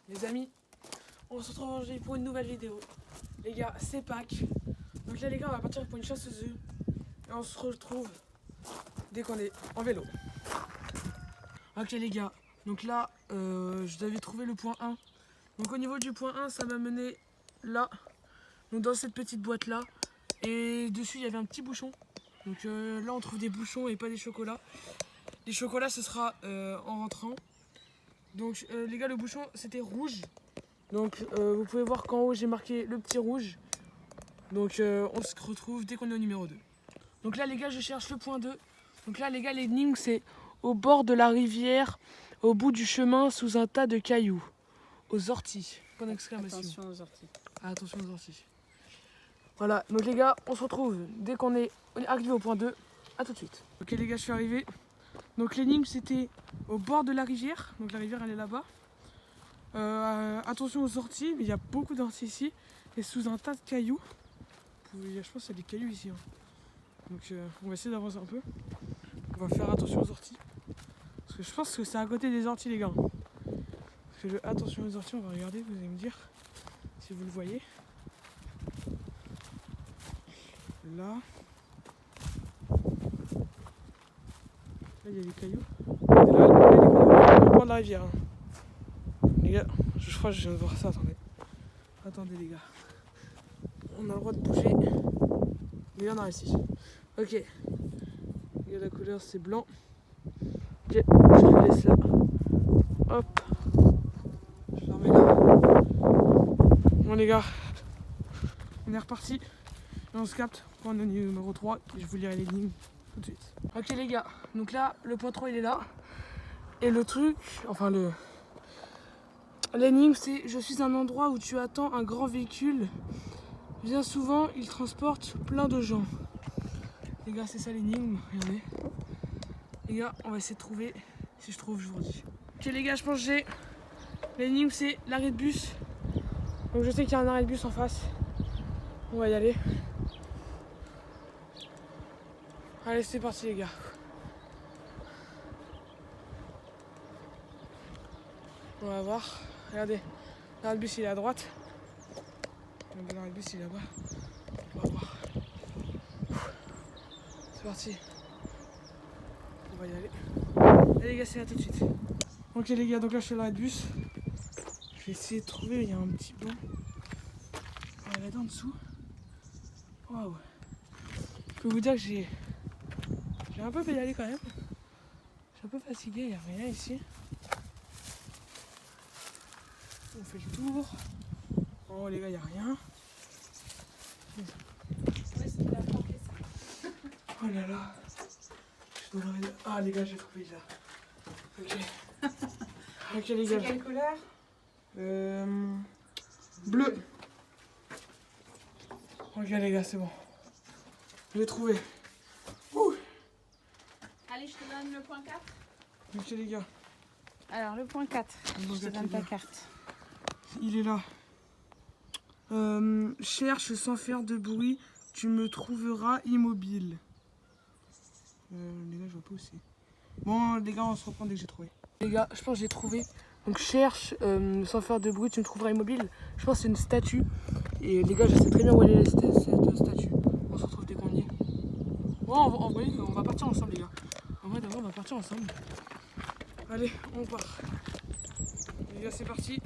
Les amis, on se retrouve aujourd'hui pour une nouvelle vidéo. Les gars, c'est Pâques. Donc là les gars, on va partir pour une chasse aux œufs. Et on se retrouve dès qu'on est en vélo. Ok les gars, donc là, je devais trouver le point 1. Donc au niveau du point 1, ça m'a mené là. Donc dans cette petite boîte là. Et dessus, il y avait un petit bouchon. Donc là, on trouve des bouchons et pas des chocolats. Les chocolats, ce sera en rentrant. Donc les gars, le bouchon, c'était rouge. Donc vous pouvez voir qu'en haut, j'ai marqué le petit rouge. Donc on se retrouve dès qu'on est au numéro 2. Donc là, les gars, je cherche le point 2. Donc là, les gars, l'énigme, c'est au bord de la rivière, au bout du chemin, sous un tas de cailloux. Aux orties. Point d'exclamation. Attention aux orties. Ah, attention aux orties. Voilà, donc les gars, on se retrouve dès qu'on est arrivé au point 2. A tout de suite. Ok les gars, je suis arrivé. Donc l'énigme, c'était au bord de la rivière. Donc la rivière, elle est là-bas. Attention aux orties, il y a beaucoup d'orties ici. Et sous un tas de cailloux. Je pense qu'il y a des cailloux ici. Hein. Donc on va essayer d'avancer un peu. On va faire attention aux orties. Parce que je pense que c'est à côté des orties les gars. Parce que attention aux orties, on va regarder, vous allez me dire si vous le voyez. Là. Là il y a des cailloux. Et là, au bord de la rivière. Hein. Les gars, je crois que je viens de voir ça, attendez. Attendez les gars. On a le droit de bouger. Il y en a ici. Ok. Et la couleur c'est blanc. Ok, je le laisse là. Hop. Je le remets là. Bon les gars, on est reparti. Et on se capte pour on est au numéro 3. Et je vous lirai l'énigme tout de suite. Ok les gars, donc là le point 3 il est là. Et le truc, enfin l'énigme c'est je suis un endroit où tu attends un grand véhicule. Bien souvent il transporte plein de gens. Les gars c'est ça l'énigme, regardez. Les gars on va essayer de trouver, si je trouve je vous redis. Ok les gars je pense que j'ai, l'énigme c'est l'arrêt de bus. Donc je sais qu'il y a un arrêt de bus en face. On va y aller. Allez c'est parti les gars. On va voir. Regardez. L'arrêt de bus il est à droite. L'arrêt de bus il est là-bas. On va voir. C'est parti. On va y aller. Allez les gars c'est là tout de suite. Ok les gars donc là je suis à l'arrêt de bus. Je vais essayer de trouver, il y a un petit banc. On va aller en dessous. Waouh. Je peux vous dire que j'ai un peu pédalé quand même. Je suis un peu fatigué, il n'y a rien ici. On fait le tour. Oh les gars, il n'y a rien. Oh là là. Ah les gars, j'ai trouvé là. Ok. Ok les gars. C'est quelle couleur? Bleu. Ok les gars, c'est bon. Je l'ai trouvé. Ouh. Allez, je te donne le point 4. Ok les gars. Alors, le point 4. Je te donne ta carte. Il est là. Cherche sans faire de bruit, tu me trouveras immobile. Les gars, je vois pas où c'est. Bon, les gars, on se reprend dès que j'ai trouvé. Les gars, je pense que j'ai trouvé. Donc, cherche sans faire de bruit, tu me trouveras immobile. Je pense que c'est une statue. Et les gars, je sais très bien où elle est cette statue. On se retrouve dès qu'on y est. Bon, en vrai, on va partir ensemble, les gars. En vrai, d'abord, on va partir ensemble. Allez, on part. Les gars, c'est parti.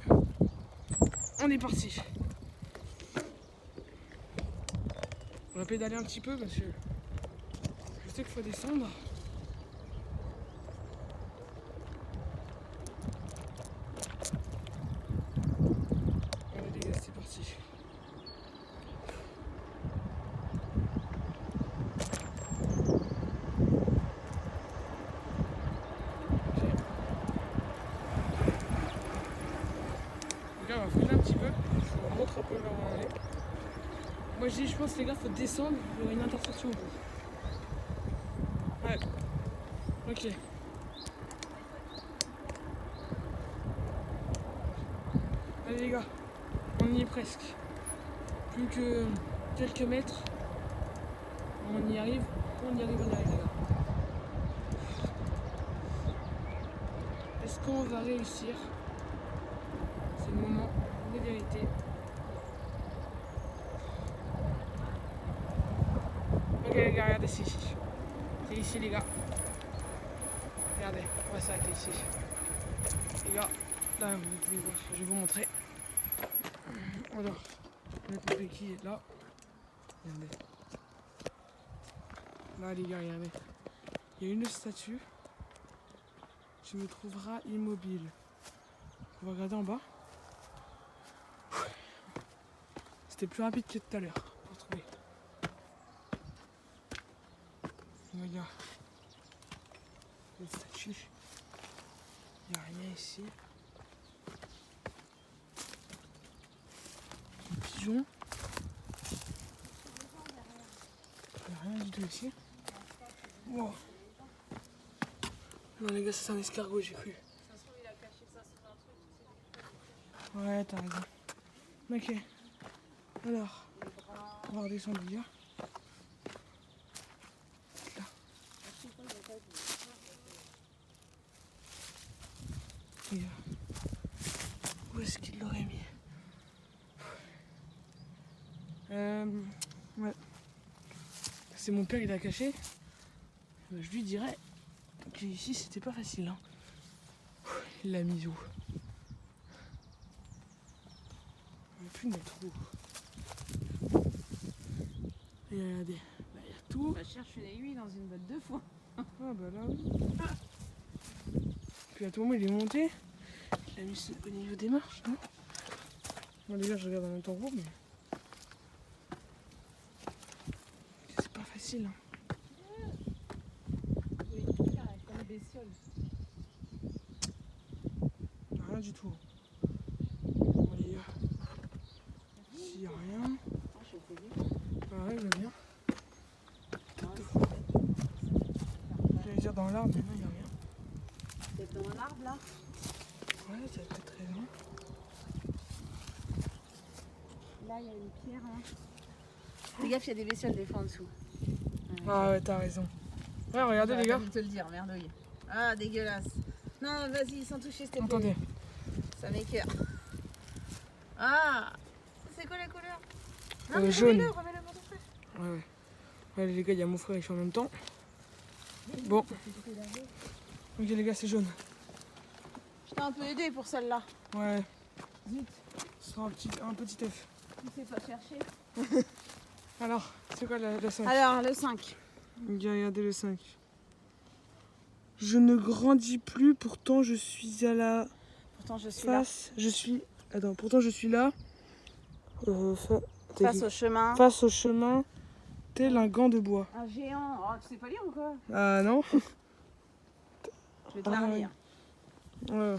On est parti. On va pédaler un petit peu parce que je sais qu'il faut descendre. Allez les gars, c'est parti. Ok. Les gars, on va freiner un petit peu. Je vous montre un peu là où on est. Moi je pense les gars, faut descendre. Il y aura une intersection au bout. Ouais. Ok. Allez les gars, on y est presque. Plus que quelques mètres. On y arrive. On y arrive les gars. Est-ce qu'on va réussir? C'est le moment des vérités. Ok les gars, regardez, c'est ici. C'est ici les gars. Regardez, on va s'arrêter ici. Les gars, là vous pouvez voir, je vais vous montrer. Voilà, le coupé qui est là. Regardez. Là les gars, regardez. Il y a une statue. Tu me trouveras immobile. On va regarder en bas. C'était plus rapide que tout à l'heure pour trouver. Regarde. Une statue. Il n'y a rien ici. Un pigeon. Il n'y a rien du tout ici. Wow. Non les gars, c'est un escargot, j'ai cru. Ça se trouve, il a caché ça sous un truc. Ouais, t'as raison. Ok. Alors, on va redescendre là. Là. Regarde. Où est-ce qu'il l'aurait mis? Ouais. C'est mon père qui l'a caché. Je lui dirais qu'ici c'était pas facile. Hein. Il l'a mis où? On n'a plus de mettre où. Et regardez, là il y a tout. Bah, cherche une aiguille dans une botte de foin. Ah bah là oui. Puis à tout moment il est monté. Il a mis au niveau des marches, non? Moi les gars je regarde en même temps que vous mais. C'est pas facile. Hein. Oui, comme des bestioles. Rien du tout. Bon, les gars. S'il y a rien. Bah ouais, je veux bien. J'allais dire dans l'arbre, mais non, il n'y a rien. C'est dans un arbre là. Ouais, ça peut être très loin. Là, il y a une pierre. Hein. Fais gaffe, il y a des bestioles des fois en dessous. Ah ouais, t'as raison. Ouais, regardez les gars. Je vais te le dire, merdouille. Ah, dégueulasse. Non, vas-y, sans toucher, s'il te plaît. Entendez. Ça m'écoeure. Ah, c'est quoi la couleur? Non, mais jaune. remets-le pour ton frère. Ouais, ouais. Ouais, les gars, il y a mon frère, il fait en même temps. Bon. Ok, les gars, c'est jaune. Je t'ai un peu aidé pour celle-là. Ouais. Zut, Ce sera un petit œuf. tu sais pas chercher. Alors, c'est quoi la 5? Alors, le 5. Regardez le 5. Je ne grandis plus, pourtant je suis à la Pourtant, je suis là. face. Je suis. Attends, pourtant je suis là. Face au chemin. Face au chemin, tel un gant de bois. Un géant. Oh, tu sais pas lire ou quoi? Ah non? Je vais te la relire. Ouais.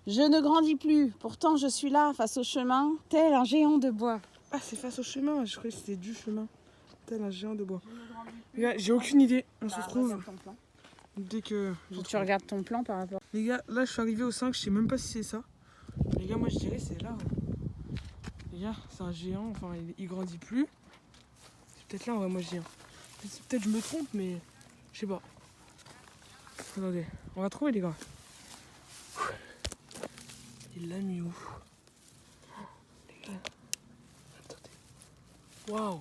Je ne grandis plus, pourtant je suis là, face au chemin, tel un géant de bois. Ah, c'est face au chemin, je croyais que c'était du chemin. Tel un géant de bois. Les gars, j'ai aucune idée. On se retrouve dès que. Faut que tu regardes ton plan par rapport. Les gars, là je suis arrivé au 5, je sais même pas si c'est ça. Les gars, moi je dirais c'est là. Les gars, c'est un géant, enfin il grandit plus. C'est peut-être là, ouais, moi je dis. Peut-être je me trompe, mais je sais pas. Attendez, on va trouver les gars. Il l'a mis où? Les gars, attendez. Waouh,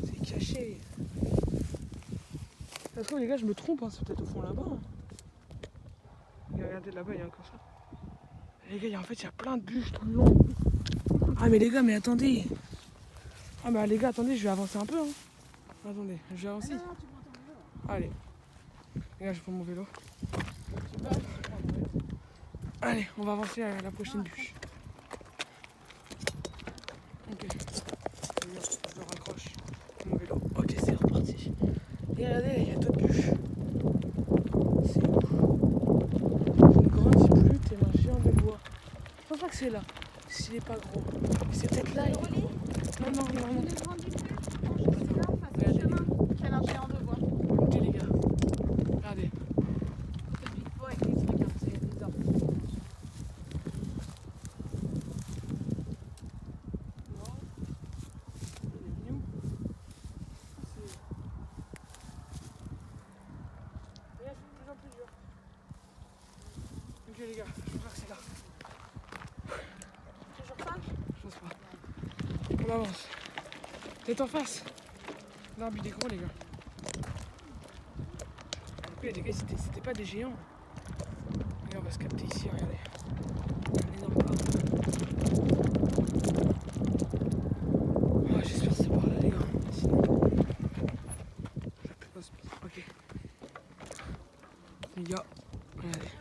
c'est caché. Ça se trouve les gars, je me trompe, hein, c'est peut-être au fond là-bas. Hein. Regardez là-bas, il y a encore ça. Les gars, en fait, il y a plein de bûches tout le long. Ah mais les gars, mais attendez. Ah bah les gars, attendez, je vais avancer un peu. Hein. Attendez, je vais avancer. Non, tu prends ton vélo. Allez. Les gars, je prends mon vélo. Allez, on va avancer à la prochaine bûche. Ok. Les gars, je le raccroche. Mon vélo. Ok, c'est reparti. Et regardez, il y a d'autres bûches. C'est où? Je ne grandis plus, t'es un géant de bois. Je pense pas que c'est là. S'il est pas gros. C'est peut-être là. Non, non, non, Je non. ne grandis plus, pourtant je suis là, face au chemin, tel un géant de bois. Ok les gars. Regardez. Faut que tu te vois avec des trucs, hein, c'est des arbres. Ok les gars, je crois que c'est là. pense pas. On avance. Tête en face. L'arbre il est gros les gars. Après les gars c'était pas des géants. Et on va se capter ici, regardez. Un énorme arbre. Oh, j'espère que c'est par là les gars. Sinon. Ok. Les gars, regardez.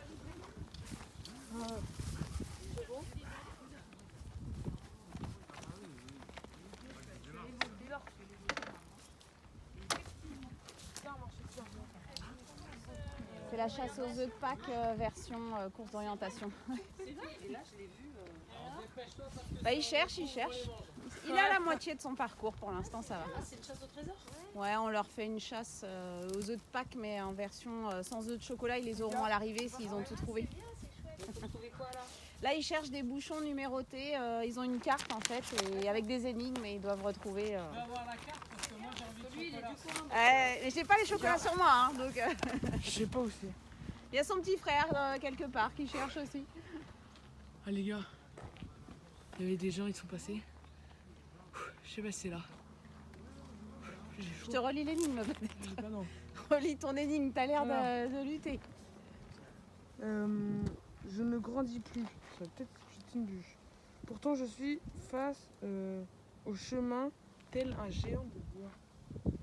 C'est la chasse aux œufs de Pâques version course d'orientation. Bah, il cherche. Il a la moitié de son parcours pour l'instant, ça va. Ah, c'est une chasse au trésor? Ouais, on leur fait une chasse aux œufs de Pâques, mais en version sans œufs de chocolat. Ils les auront à l'arrivée s'ils ont tout trouvé. Vous trouvez quoi là? Là, ils cherchent des bouchons numérotés. Ils ont une carte en fait, et avec des énigmes, et ils doivent retrouver. Je vais avoir la carte parce que moi j'ai envie de Lui, il est chocolat. du coin. J'ai pas les chocolats sur moi, hein, donc Je sais pas où c'est. il y a son petit frère quelque part qui cherche aussi. Ah les gars, il y avait des gens, ils sont passés. Je sais pas si c'est là. J'ai Je chaud. te relis l'énigme. Je sais pas non. Relis ton énigme, t'as l'air Alors. de lutter. Je ne grandis plus. Ça va peut-être jeter une bûche. Pourtant, je suis face au chemin tel un géant de bois.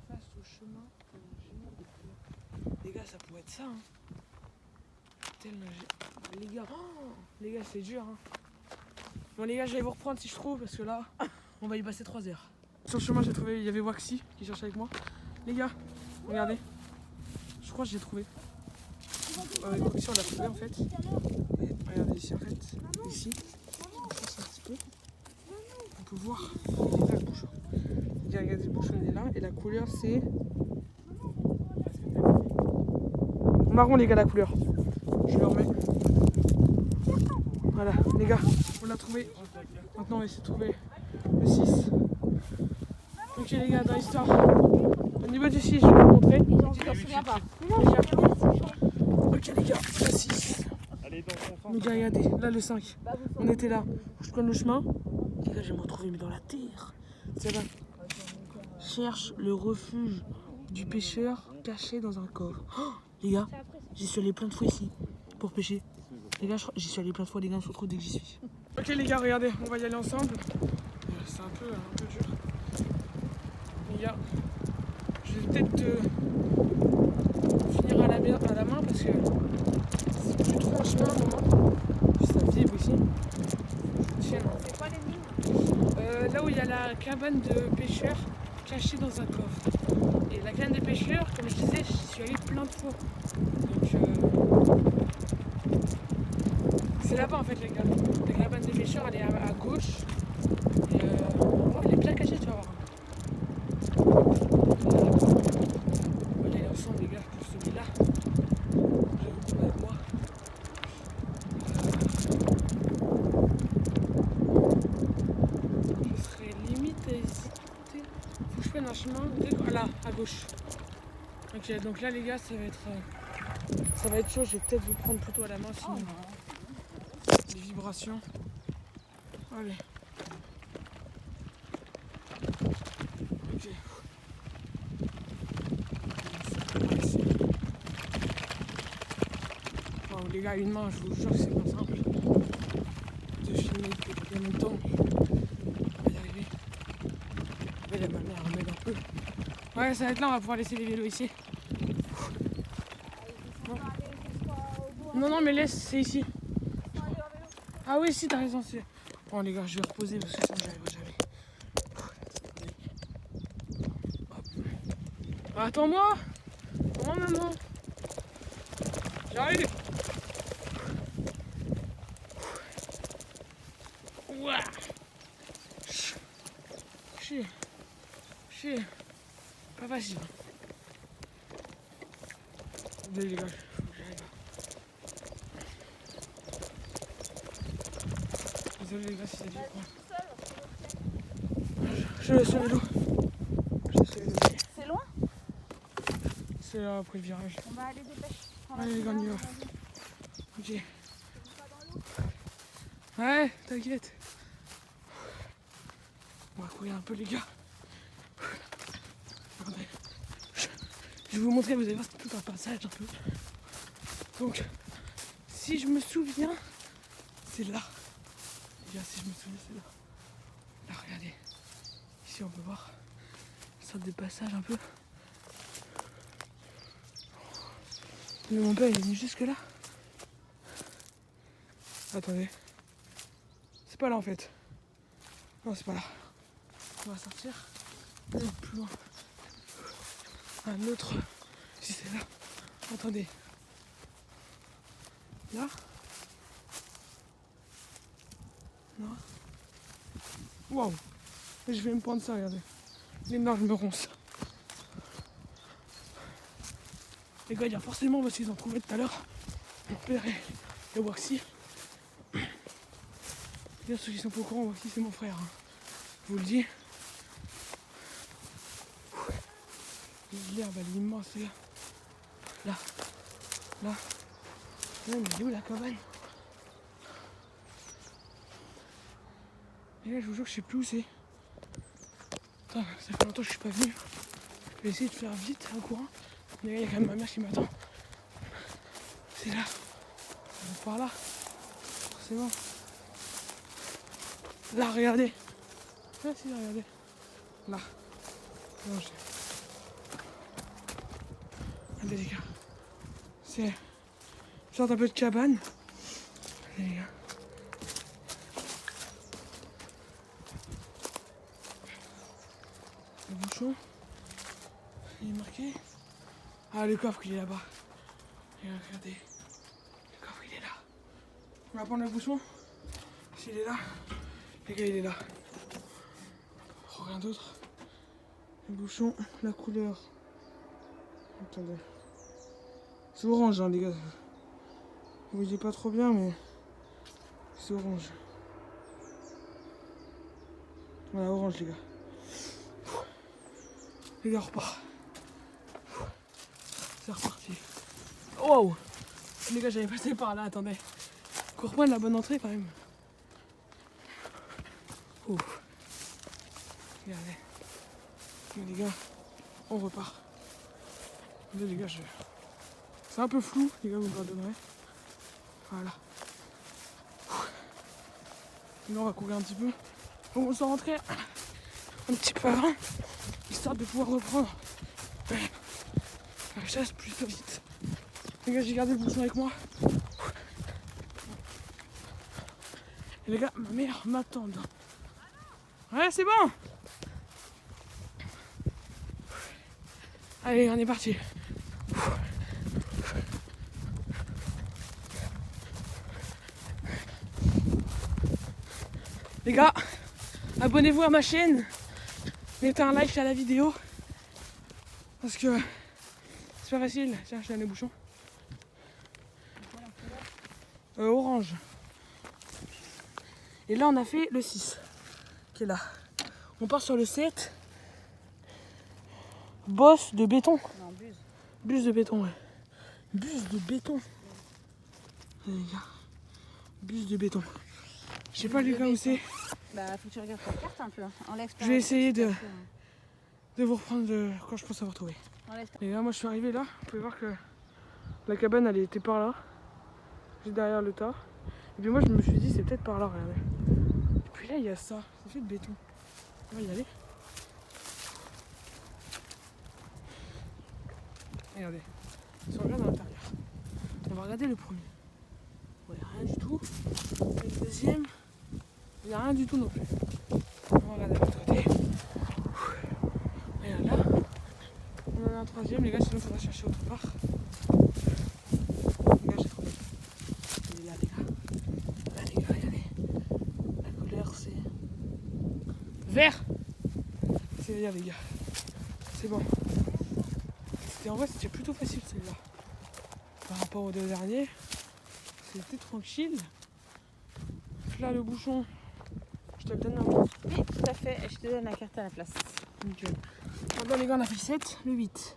Face au chemin tel un géant de bois. Les gars, ça pourrait être ça. Hein. Tel un géant. Les gars, les gars, c'est dur. Hein. Bon, les gars, je vais vous reprendre si je trouve parce que là, on va y passer 3 heures. Sur le chemin, j'ai trouvé. Il y avait Waxy qui cherchait avec moi. Les gars, regardez. Je crois que j'ai trouvé. Quoi ici on l'a trouvé en fait. Et regardez ici en fait. Ici. On force un petit peu. On peut voir. Il est là le bouchon. Regardez le bouchon il est là. Et la couleur c'est. Marron les gars la couleur. Je le remets. Voilà les gars. On l'a trouvé. Maintenant on va essayer de trouver le 6. Ok les gars dans l'histoire. Au niveau du 6 je vais vous montrer. Tu t'en souviens pas? Ok les gars, le 6. Allez, dans ton sens. Les gars, regardez, là le 5. On était là. Je prends le chemin. Les gars, je vais me retrouver mais dans la terre. C'est là. Cherche le refuge du pêcheur caché dans un coffre. Oh, les gars, j'y suis allé plein de fois ici pour pêcher. Les gars, j'y suis allé plein de fois. Les gars, on se retrouve dès que j'y suis. Ok les gars, regardez, on va y aller ensemble. C'est un peu dur. Les gars, je vais peut-être finir à la main parce que c'est plus trop un chemin à un moment. Juste à vivre ici. Je tiens, hein. C'est quoi l'énigme? Là où il y a la cabane de pêcheurs cachée dans un coffre. Et la cabane des pêcheurs, comme je disais, j'y suis allé plein de fois. Donc c'est là-bas en fait les gars. La cabane des pêcheurs elle est à gauche. Et elle est bien cachée, tu vas voir. On va y aller ensemble les gars pour celui-là. Je vais vous avec moi. Je serais limite à hésiter. Faut que je prenne un chemin là, à gauche. Ok, donc là les gars, ça va être chaud. Je vais peut-être vous prendre plutôt à la main sinon. Les vibrations. Allez. Ok. Wow, les gars, une main, je vous jure que c'est pas simple de filmer en même temps. On va y arriver. Je vais ma mère remettre un peu. Ouais, ça va être là, on va pouvoir laisser les vélos ici. Non, non, mais laisse, c'est ici. Ah oui, si, t'as raison. Bon, les gars, je vais reposer parce que sinon j'arriverai jamais. Hop. Attends-moi. Attends-moi, maman. J'arrive. Ouah. Chier. Pas facile. Désolé, les gars. Désolé les gars si c'est dur. Je laisse le vélo. C'est loin? C'est après le virage. On va aller dépêcher. Allez les gars, on y va. Ok. Ouais, t'inquiète. On va courir un peu les gars. Attendez. Je vais vous montrer, vous allez voir, c'est tout un passage un peu. Donc, si je me souviens, c'est là. Les gars, si je me souviens, c'est là. Là, regardez. Ici, on peut voir une sorte de passage un peu. Mais mon père, il est venu jusque là. Attendez. C'est pas là en fait. Non, c'est pas là. On va sortir. Aller plus loin. Un autre. Si c'est là. Attendez. Là. Non. Waouh. Je vais me prendre ça, regardez. L'énorme ronce. Les gars, il y a forcément, parce qu'ils ont trouvé tout à l'heure, mon père et Waxy. Bien ceux qui sont pas au courant, Waxy c'est mon frère. Hein. Je vous le dis. L'herbe elle est immense, les gars. Là. Là. Non, mais elle est où la cabane? Et là, je vous jure que je sais plus où c'est. Attends, ça fait longtemps que je suis pas venu. Je vais essayer de faire vite, en courant. Mais là, il y a quand même ma mère qui m'attend. C'est là. On va par là. Forcément. Là, regardez. Ah si, regardez. Là. Non, regardez les gars. C'est une sorte un peu de cabane. Regardez les gars. Le bouchon. Il est marqué. Ah, le coffre il est là-bas. Regardez. Le coffre il est là. On va prendre le bouchon. S'il est là. Les gars, il est là. Oh, rien d'autre. Le bouchon, la couleur. Attendez. C'est orange, hein, les gars. Vous voyez pas trop bien, mais c'est orange. Voilà, orange, les gars. Les gars, on repart. C'est reparti. Wow! Les gars, j'avais passé par là, attendez. Qu'on reprenne la bonne entrée quand même. Ouf. Regardez. Mais les gars, on repart. Là, les gars, c'est un peu flou, les gars, vous me pardonnerez. Voilà. Là, on va courir un petit peu. Donc, on s'en rentrer un petit peu avant, histoire de pouvoir reprendre la chasse plus vite. Les gars, j'ai gardé le bouchon avec moi. Et les gars, ma mère m'attend. Ouais, c'est bon. Allez, on est parti. Les gars, abonnez-vous à ma chaîne. Mettez un like à la vidéo. Parce que c'est pas facile. Tiens, je donne les bouchons. Orange. Et là, on a fait le 6 qui est là. On part sur le 7. Bosse de béton. Non, buse. Buse de béton, ouais. Buse de béton. Les gars. Buse de béton. Je sais pas les gars où c'est. Bah, faut que tu regardes ta carte un peu. Enlève ta. Je vais essayer de vous reprendre quand je pense avoir trouvé. Enlève ta. Et là, moi je suis arrivé là. Vous pouvez voir que la cabane elle était par là. Juste derrière le tas. Et puis moi je me suis dit c'est peut-être par là, regardez. Et puis là il y a ça. C'est fait de béton. On va y aller. Regardez. Si on regarde à l'intérieur. On va regarder le premier. Ouais, rien du tout. Et le deuxième. Il n'y a rien du tout non plus. On va regarder de l'autre côté. Et là, on en a un troisième, les gars, sinon il faudra chercher autre part. Les gars, j'ai trouvé. Il est là, les gars. Là, les gars, regardez. La couleur, c'est vert. C'est vert, les gars. C'est bon. En vrai, c'était plutôt facile celle-là. Par rapport aux deux derniers, c'était tranquille. Là, le bouchon. Je te le donne avant. Oui, tout à fait. Et je te donne la carte à la place. Nickel. Maintenant les gars, on a fait le 7, le 8.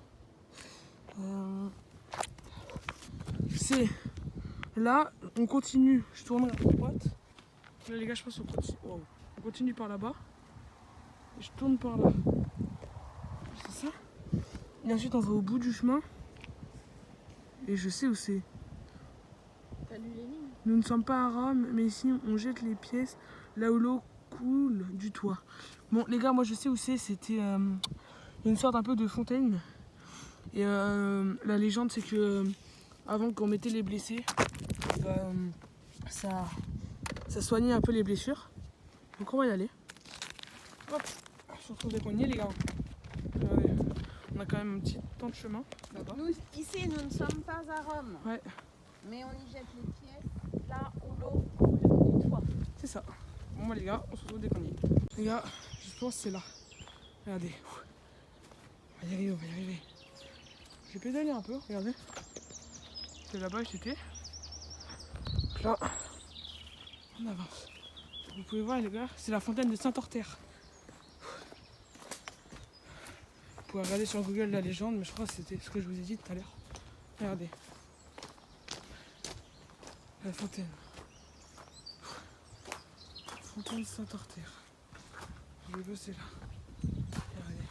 C'est là, on continue. Je tournerai à droite. Là les gars, je pense qu'on continue. Wow. On continue par là-bas. Et je tourne par là. C'est ça. Et ensuite on va au bout du chemin. Et je sais où c'est. T'as lu les lignes? Nous ne sommes pas à Rome, mais ici on jette les pièces là où l'eau coule du toit. Bon les gars, moi je sais où c'est. C'était une sorte un peu de fontaine. Et la légende c'est que avant qu'on mettait les blessés, ça soignait un peu les blessures. Donc on va y aller. Hop, on se retrouve décoignés les gars. Regardez, on a quand même un petit temps de chemin là-bas. Nous, ici, nous ne sommes pas à Rome. Ouais, Mais on y jette les pièces là où l'eau coule du toit. c'est ça. Bon bah les gars, on se retrouve décoignés. Les gars, je pense que c'est là. Regardez. On va y arriver, on va y arriver. J'ai pédalé un peu, regardez. C'est là-bas que j'étais. Donc là, on avance. Vous pouvez voir les gars, c'est la fontaine de Saint-Ortère. Vous pouvez regarder sur Google la légende, mais je crois que c'était ce que je vous ai dit tout à l'heure. Regardez. La fontaine. Fontaine de Saint-Ortère. Je veux c'est là. Regardez.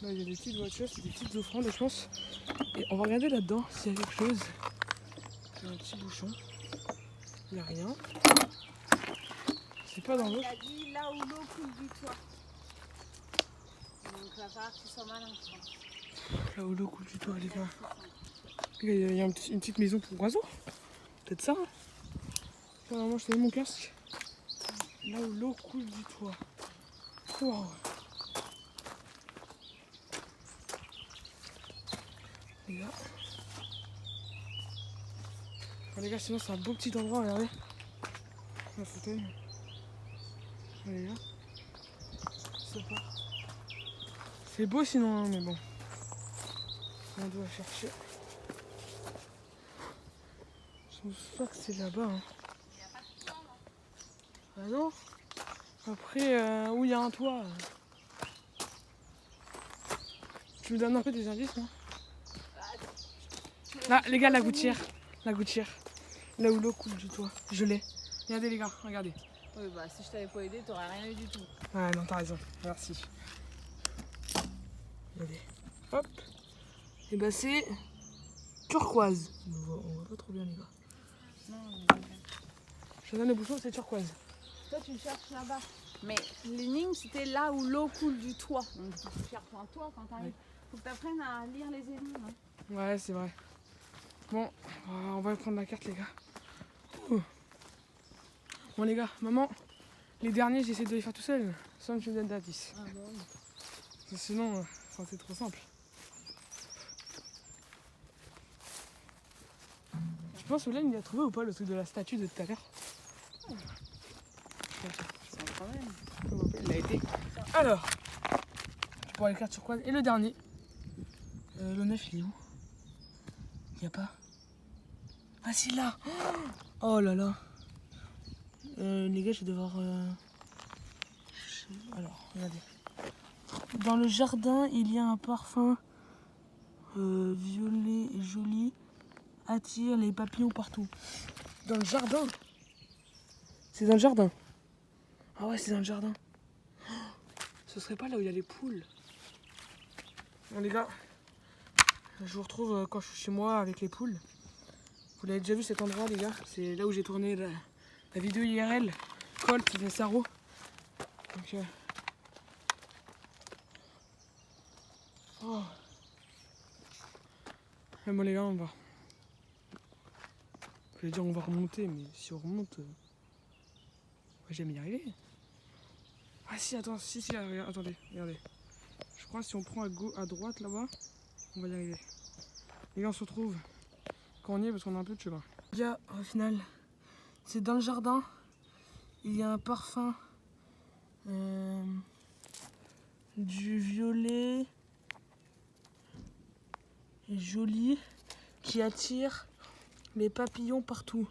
Là il y a des petites voitures, c'est des petites offrandes je pense. Et on va regarder là-dedans s'il y a quelque chose. Il y a un petit bouchon. Il n'y a rien. C'est pas dans l'eau. Il a dit là où l'eau coule du toit. Donc, il va falloir que tu sois malin, je pense. Là où l'eau coule du toit, les gars. Il y a une petite maison pour oiseaux. Peut-être ça. Hein. Normalement, je te mets mon casque. Là où l'eau coule du toit. Wow. Les gars. Bon, les gars, sinon, c'est un beau petit endroit, regardez. La fontaine. Allez, là. C'est beau sinon, hein, mais bon. On doit chercher. Je pense pas que c'est là-bas. Hein. Ah non. Après, où il y a un toit. Tu me donnes un peu des indices, non? Là, les gars, la gouttière. La gouttière. Là où l'eau coule du toit. Je l'ai. Regardez les gars, regardez. Oui, bah si je t'avais pas aidé, t'aurais rien eu du tout. Ouais, non, t'as raison. Merci. Regardez. Hop. Et bah c'est turquoise. On voit pas trop bien les gars. Non, Je te donne le bouchon, c'est turquoise. toi, tu cherches là-bas. Mais l'énigme, c'était là où l'eau coule du toit. Donc, tu cherches un toit quand t'arrives. Faut que t'apprennes à lire les énigmes. Hein. Ouais, c'est vrai. Bon, on va prendre la carte les gars. Ouh. Bon les gars, maman, les derniers j'essaie de les faire tout seul, sans que tu me donnes d'indices. Ah bon. Parce que sinon, c'est trop simple. Je pense que là il a trouvé ou pas le truc de la statue de tout à l'heure. C'est un problème. Il l'a été. Alors, tu pourras les cartes turquoise. Et le dernier. Le 9 il est où? Il n'y a pas. Ah si là. Oh là là. Les gars, je vais devoir... Alors, regardez. Dans le jardin, il y a un parfum violet et joli. Attire les papillons partout. Dans le jardin. C'est dans le jardin. Ah ouais, c'est dans le jardin. Ce serait pas là où il y a les poules. Bon les gars, je vous retrouve quand je suis chez moi avec les poules. Vous l'avez déjà vu cet endroit les gars. C'est là où j'ai tourné la vidéo IRL. Colt de Saro. Donc oh. Et bon les gars, on va. Je vais dire on va remonter, mais si on remonte, on va jamais y arriver. Ah si, attends, si, attendez, regardez. Je crois que si on prend à droite là-bas, on va y arriver. Les gars, on se retrouve quand on y est parce qu'on a un peu de chemin. Les gars, au final, c'est dans le jardin. Il y a un parfum du violet et joli qui attire les papillons partout.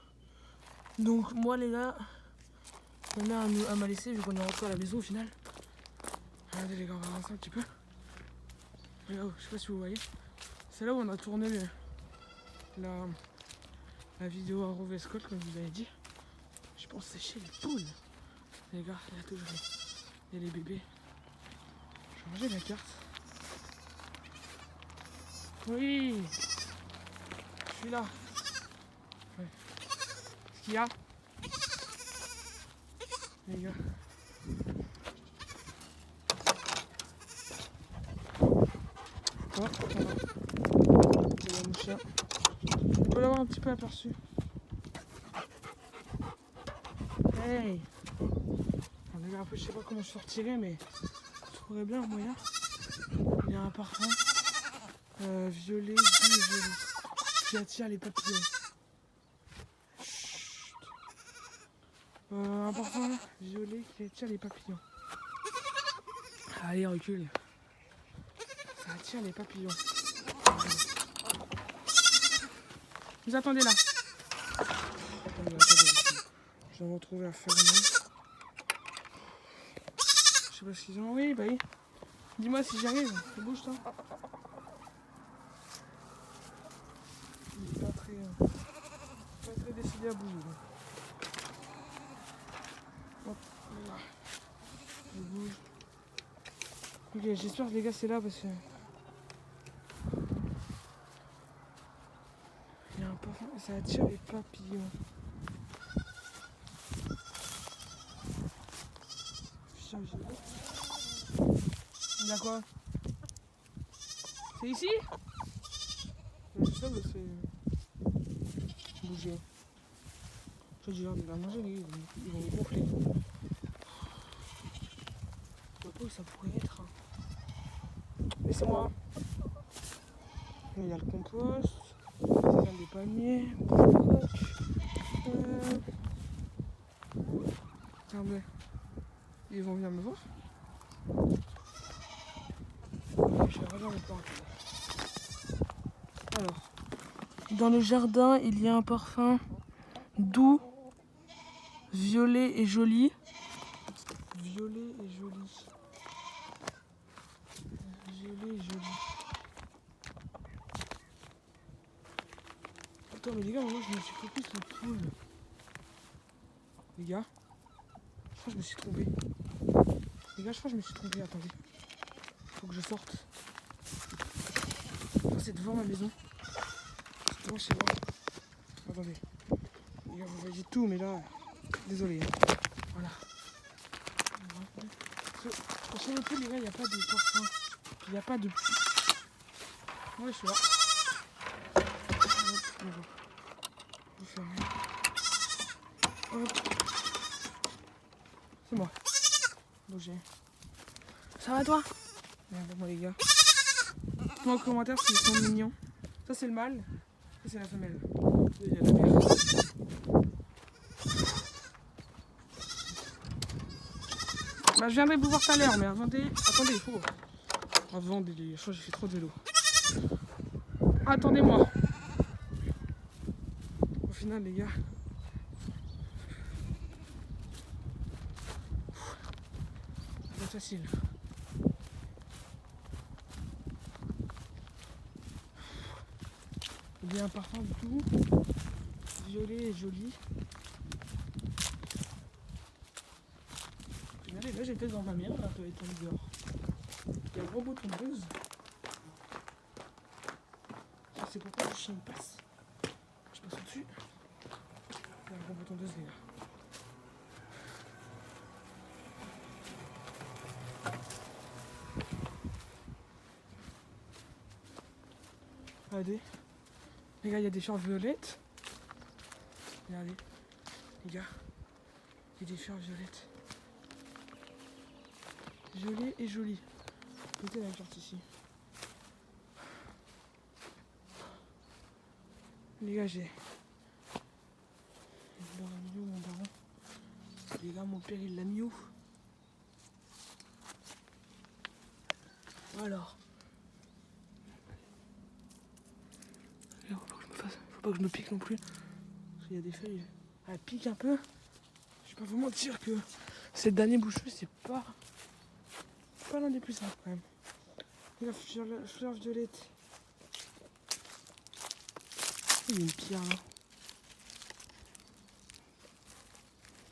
Donc moi les gars, ma mère m'a laissé vu qu'on est rentré à la maison au final. Regardez les gars, on va avancer un petit peu. Regarde, je sais pas si vous voyez. C'est là où on a tourné la vidéo à Rovescol comme je vous avais dit. Je pense que c'est chez les poules. Les gars, il y a toujours les bébés. Changer la carte. Oui. Je suis là. Ouais. Qu'est-ce qu'il y a? Les gars. Oh, voilà. C'est la mouche. On peut l'avoir un petit peu aperçu. Hey! Alors, les gars, après, je sais pas comment je sortirai, mais je trouverais bien un moyen. Il y a un parfum violet, doux et joli qui attire les papillons. Chut. Un parfum violet qui attire les papillons. Allez, recule. Ça attire les papillons. Vous attendez là. Attendez. Je vais me retrouver à fermer. Je sais pas ce qu'ils ont. Oui, bah oui. Dis-moi si j'y arrive. Bouge toi. Il est pas très décidé à bouger. Là. Hop, là. Je bouge. Ok, j'espère que les gars c'est là parce que... Il y a un parfum et ça attire les papillons. Il y a quoi? C'est ici? Je sais mais c'est... bouger. Je dis, il va manger, ils vont me gonfler. Je sais pas où ça pourrait être. Laissez-moi. Il y a le compost. Il y a des palmiers. Regardez. Ils vont venir me voir. Je vais regarder le plan. Alors, dans le jardin, il y a un parfum doux, violet et joli. Violet et joli. Violet et joli. Attends, mais les gars, moi je me suis fait plus le poule. Les gars, je crois que je me suis trompé. Les gars, je crois que je me suis trompé. Attendez. Faut que je sorte. Attends, c'est devant ma maison. C'est devant chez moi. Attendez. Les gars, vous voyez tout, mais là... Désolé. Hein. Voilà. Sur le poule, les gars, il n'y a pas de parfum. Il n'y a pas de... Ouais, je suis là. Hop, vous fermez. Hop. C'est moi. Bougez. Ça va toi? Regardez-moi les gars. Dites-moi en commentaire s'ils sont mignons. Ça c'est le mâle, ça c'est la femelle. Il y a la mère. Bah je viendrai vous voir tout à l'heure, mais attendez, il faut. Attendez, je crois que j'ai fait trop de vélo. Attendez-moi. Au final les gars. C'est pas facile. Il y a un parfum doux, violet et joli. Regardez, là j'étais dans ma merde, là, tu vas être dehors. Il y a un gros bouton de buzz. Je sais pourquoi le chien passe. Je passe au-dessus. Il y a un gros bouton de buzz, les gars. Regardez. Les gars, il y a des fleurs violettes. Regardez. Les gars. Il y a des fleurs violettes. Violet et joli. Écoutez la carte ici. Les gars, j'ai... Mon baron. Les gars, mon père, il l'a mis où? Alors. Faut pas que je me pique non plus. Parce qu'il y a des feuilles. Elle pique un peu. Je vais pas vous mentir que cette dernière boucherie, c'est pas l'un des plus simples quand même. Et la fleur violette. Il y a une pierre là.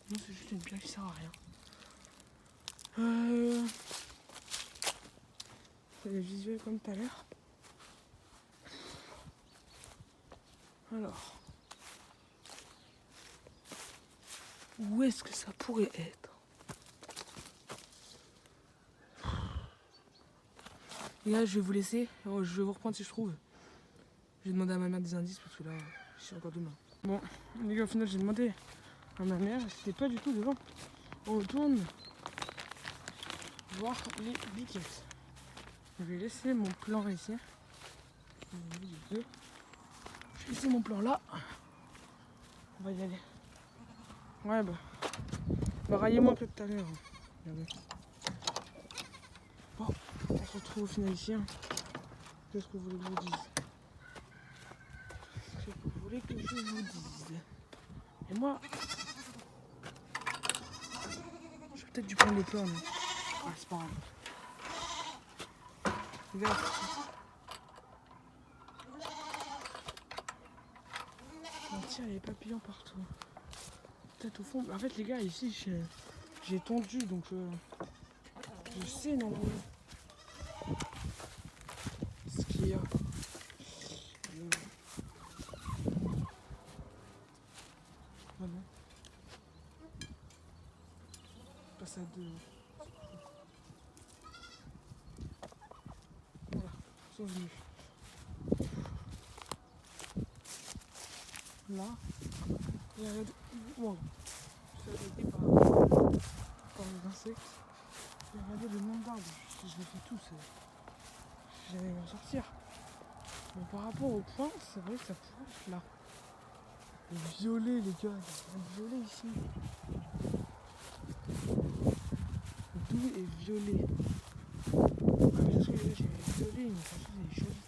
Non, c'est juste une pierre qui sert à rien. les visuels comme tout à l'heure. Alors, où est-ce que ça pourrait être? Et là, je vais vous laisser. Alors, je vais vous reprendre si je trouve. Je vais demander à ma mère des indices parce que là, je suis encore demain. Bon, les gars, au final, j'ai demandé à ma mère. C'était pas du tout devant. On retourne voir les biquettes. Je vais laisser mon plan ici. Je vais laisser mon plan là. On va y aller. Ouais, bah raillez-moi que tout à l'heure. Regardez. Bon, on se retrouve au final ici. Hein. Qu'est-ce que vous voulez que je vous dise? Qu'est-ce que vous voulez que je vous dise? Et moi, j'ai peut-être dû prendre le plan, mais ah, c'est pas grave. Regarde. Tiens, il y a des papillons partout. Peut-être au fond. En fait, les gars, ici, j'ai tondu, donc je sais normalement ce qu'il y a. Voilà. Je passe à deux. Voilà, ils sont venus. Là, il y a wow. Je suis attaqué par les insectes. Regardez le nombre d'arbres. Si je les fais tous, j'allais m'en sortir. Mais par rapport au point, c'est vrai que ça pourrait être là. Le violet, les gars, il y a un violet ici. Doux et violet. Ah, bien sûr, j'ai violet, mais ça c'est des choses.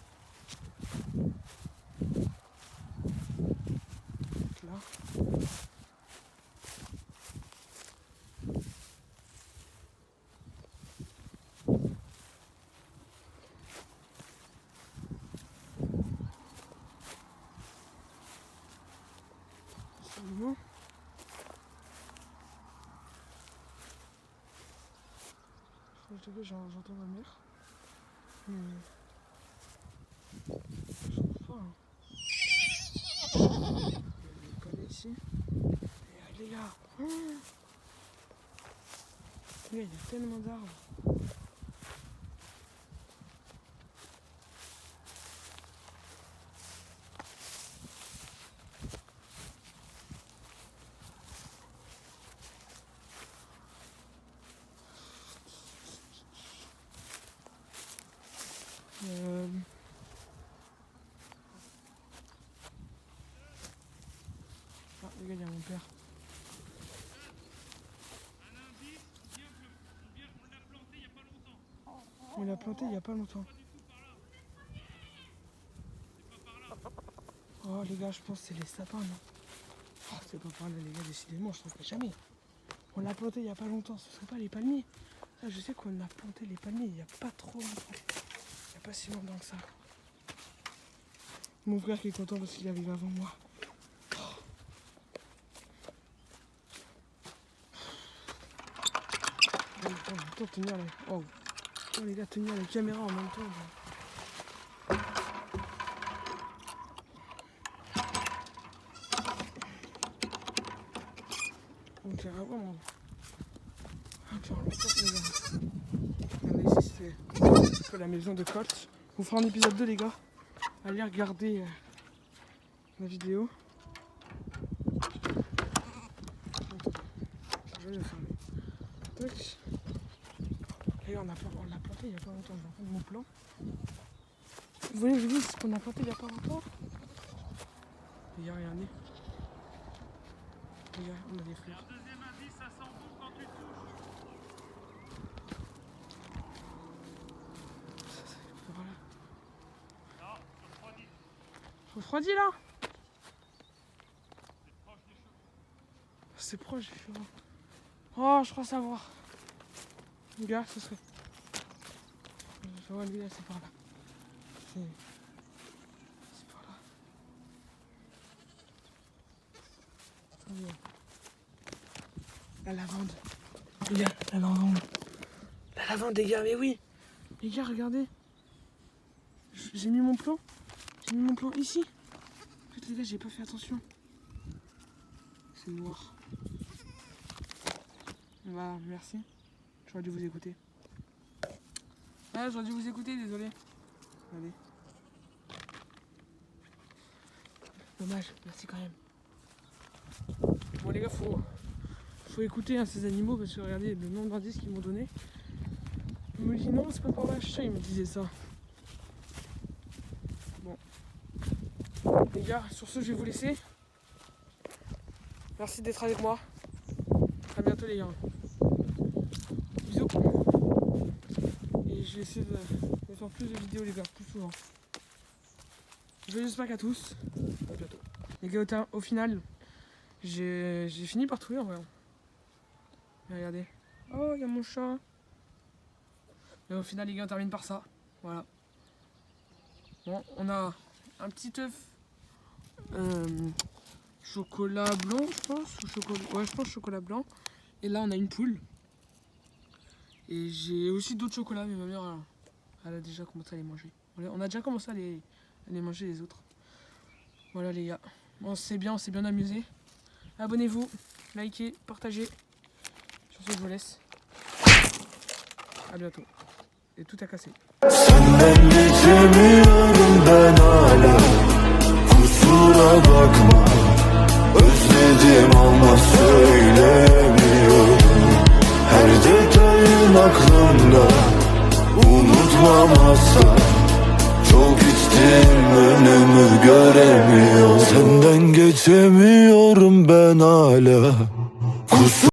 Là. Absolument. J'entends ma mère. Mais je trouve pas. Hein. Je connais ici. Et les gars. Il y a tellement d'arbres. Ah, les gars, il y a mon père. On l'a planté il n'y a pas longtemps. Oh les gars, je pense que c'est les sapins, non? Oh, c'est pas par là les gars, décidément, je trouverai jamais. On l'a planté il n'y a pas longtemps, ce serait pas les palmiers. Là, je sais qu'on a planté les palmiers il n'y a pas trop longtemps. Il n'y a pas si longtemps que ça. Mon frère qui est content parce qu'il arrive avant moi. En même temps, tenir les... Oh. Oh les gars, tenir les caméras en même temps. Donc c'est vraiment... Ici c'est la maison de Colt. On fera un épisode 2 les gars. Allez regarder la vidéo. Je vais le fermer. Tac. Et on l'a planté il n'y a pas longtemps. Je vais prendre mon plan. Vous voyez, je vous dis ce qu'on a planté il n'y a pas longtemps. Les gars, regardez. Les gars, on a des fleurs. Deuxième indice, ça sent bon quand tu touches. Voilà. Non, je refroidis. Refroidi là? C'est proche des cheveux. C'est proche des cheveux. Oh, je crois savoir. Les gars, ce serait. Je vois lui là, c'est par là. C'est par là. Attendez. La lavande. Les gars, la lavande. La lavande, les gars, mais oui. Les gars, regardez. j'ai mis mon plan. J'ai mis mon plan ici. En fait les gars, j'ai pas fait attention. C'est noir. Voilà, merci. J'aurais dû vous écouter. Ah, j'aurais dû vous écouter, désolé. Allez. Dommage, merci quand même. Bon les gars, faut écouter hein, ces animaux parce que regardez le nombre d'indices qu'ils m'ont donné. Ils me disent non, c'est pas pour l'achat, ils me disaient ça. Bon. Les gars, sur ce, je vais vous laisser. Merci d'être avec moi. À bientôt les gars. Bisous. Et je vais essayer de faire plus de vidéos les gars, plus souvent. Joyeux Pâques à tous. À bientôt. Les gars, au final, j'ai fini par trouver en vrai. Regardez. Oh, il y a mon chat. Et au final, les gars, on termine par ça. Voilà. Bon, on a un petit œuf chocolat blanc, je pense. Ou chocolat... Ouais, je pense chocolat blanc. Et là, on a une poule. Et j'ai aussi d'autres chocolats, mais ma mère, elle a déjà commencé à les manger. On a déjà commencé à les manger les autres. Voilà les gars. Bon, on s'est bien amusé. Abonnez-vous, likez, partagez. Sur ce, je vous laisse. À bientôt. Et tout à casser. Senden geçemiyorum ben hala. Kusura bakma. Özledim ama söylemiyorum. Her detayın aklımda. Unutmam çok içtim, önümü göremiyorum. Senden geçemiyorum ben hala.